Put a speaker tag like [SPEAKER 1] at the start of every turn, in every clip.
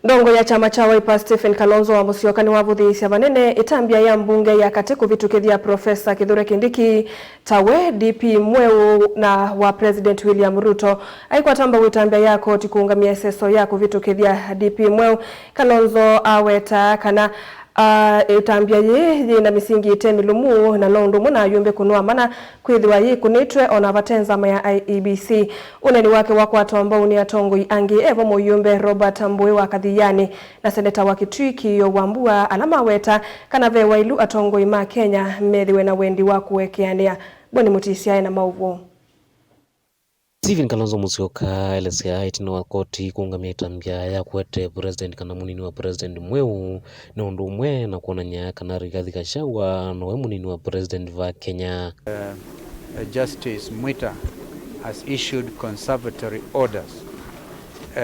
[SPEAKER 1] Ndongoi ya chama cha Wiper Stephen Kalonzo wa Musyoka Niwavuthiisya Vanene Itambya ya Mbunge ya Kati Kuvitukithya Prof Kithure Kindiki Tawe DP Mweu na wa President William Ruto aikwatamba Itambya ya koti kuungamia eseso ya Kuvitukithya DP Mweu Kalonzo aweta kana Itambya ye na misingi itemi lumu na londo muna yumbe kunua mana kwithiwa yi kunitwe ona batenza ya IEBC uneni wake wako atomba uni Ndongoi angi evo muyumbe Robert Mbue wa Kadhiyani na seneta wa Kitui wambua alama weta kana ve wailu Ndongoi ma Kenya methiwe na wendi wa kuwekeania boni mutisia na mauvu.
[SPEAKER 2] Stephen Kalonzo Musyoka elesea itino wa koti kuungamia Itambya ya kwete president kana munini wa president Mweu na undu umwe na kuonanya kana Gachagua na munini wa president va Kenya.
[SPEAKER 3] Justice Mwita has issued conservatory orders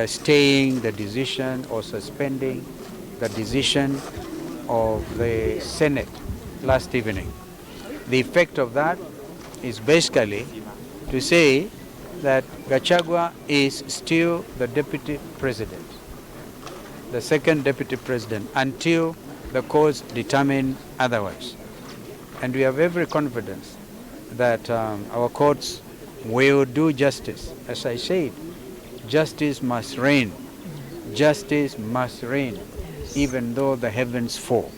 [SPEAKER 3] staying the decision or suspending the decision of the Senate last evening. The effect of that is basically to say that Gachagua is still the deputy president, the second deputy president, until the courts determine otherwise. And we have every confidence that our courts will do justice. As I said, justice must reign. Justice must reign, even though the heavens fall.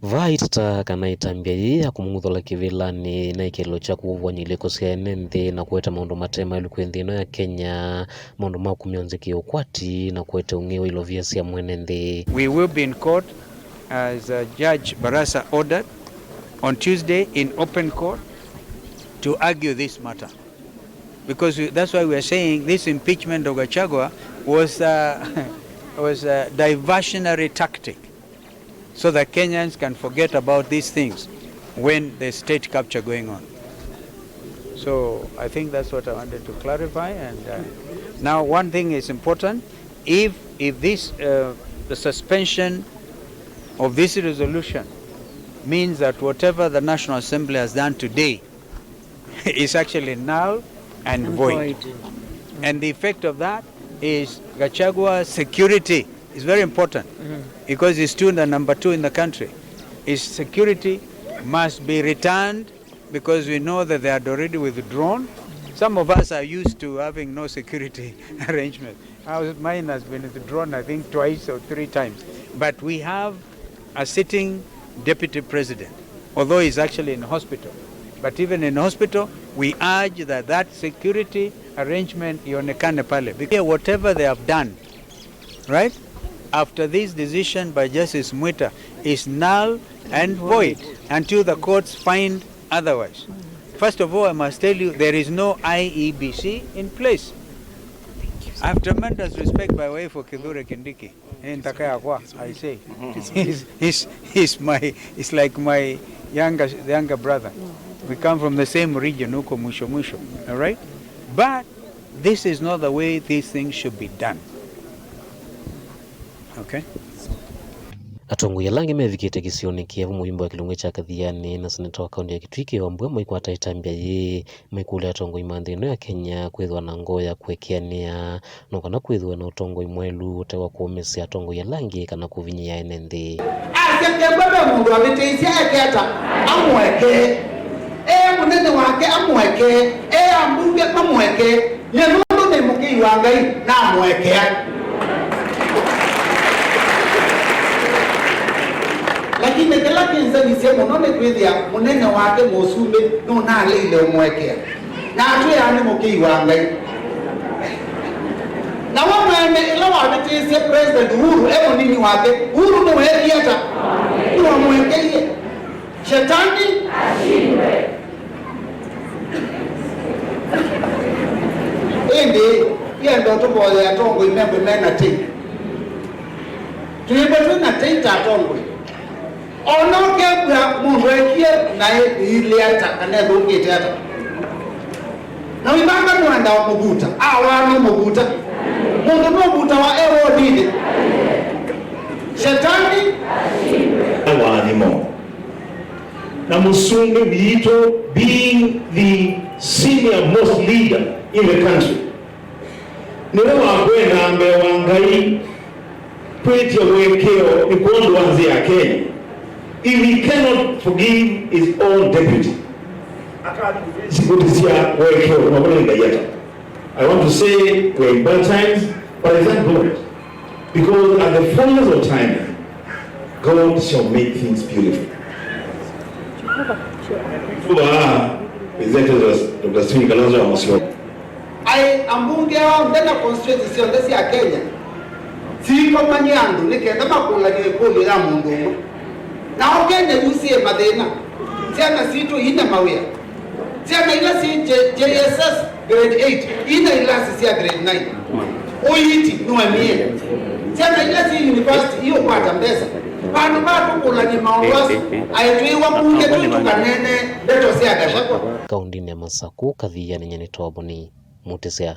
[SPEAKER 2] Vaitata kana Itambya ya kumunguthola kivilani na ikelo cha kuvwanyile kosia nende na kueta maundu matema ilukwendino ya Kenya maundu makumionzeki ukwati na kueta ungewe iloviasi ya mwenende.
[SPEAKER 3] We will be in court as Judge Barasa ordered on Tuesday in open court to argue this matter. Because that's why we are saying this impeachment of Gachagua was a diversionary tactic, so that Kenyans can forget about these things when there's state capture going on. So I think that's what I wanted to clarify. And now one thing is important: if this the suspension of this resolution means that whatever the National Assembly has done today is actually null and void. And the effect of that is Gachagua's security is very important, because he's still the number 2 in the country. His security must be returned, because we know that they had already withdrawn. Some of us are used to having no security arrangement. Mine has been withdrawn, I think, twice or 3 times. But we have a sitting deputy president, although he's actually in hospital. But even in hospital, we urge that that security arrangement ionekane pale. Because whatever they have done, right, after this decision by Justice Mwita is null and void until the courts find otherwise. First of all, I must tell you, there is no IEBC in place. I have tremendous respect, by the way, for Kithure Kindiki. I say, he's like my younger brother. We come from the same region, Uko Musho, all right? But this is not the way these things should be done. Okay?
[SPEAKER 2] Atongo ya lange mevikite kisioni kiavu muyumbo wa kilungu cha Kadhiyani na seneta wa kaunti ya Kitui wambua mwikwata Itambya ye mwikule Ndongoi mandhino ya Kenya kwithwa na ngoya kuwekeania no kana kwithwa na Ndongoi mwelu tewa kuumesia Ndongoi ya lange kana kuvinyia enende.
[SPEAKER 4] Asiyekebebe mundu Ndongoi eketa amweke munene wake amweke ambunge amweke nyenundu ni muki wa Ngai na amweke. Lakini kila kinza nisemo none kwithia munene wake musumbi no na leile umwekea na atwe yani muki wa Ngai na wamwene ila wabitiisye president Uhuru munini wake Uhuru no wekiata ni wamwekeye shetani ashindwe. Indi yendo tuboya ya Ndongoi membe mena ti tulibetu na tita Ndongoi ono kebra mundu ekie na ile ata kana ndongete ata na wibanga mwanda wa muguta awano muguta mundu no muguta wa ewo dide shetani ashindwe
[SPEAKER 5] wanimo na musumbi biito being the senior most leader in the country niwe wakwenda mbe wa Ngai kwetia wekeo ni Kwondu wanzia Kenya. If he cannot forgive his own deputy, I want to say we're in bad times, but I thank God, because at the fullness of time, God shall make things beautiful. Dr. Kalonzo wa Musyoka.
[SPEAKER 4] Mbunge wa Mbena constituency ndesi ya Kenya. Siko manyandu nikenda makula nyekulu ya mundu. Na Kenya yusie madena. Siana situ ina mawia. Siana ila si JSS grade 8, ina ila si grade 9. Oiti nuamie. Siana ila si university hiyo kwa Tambesa. Pano batu kula ni maongozi ayetwiwa bunge tutu kanene leto sia Gachagua.
[SPEAKER 2] Kaundini ya Masaku kadhia ni nyene tobo ni Mutisia.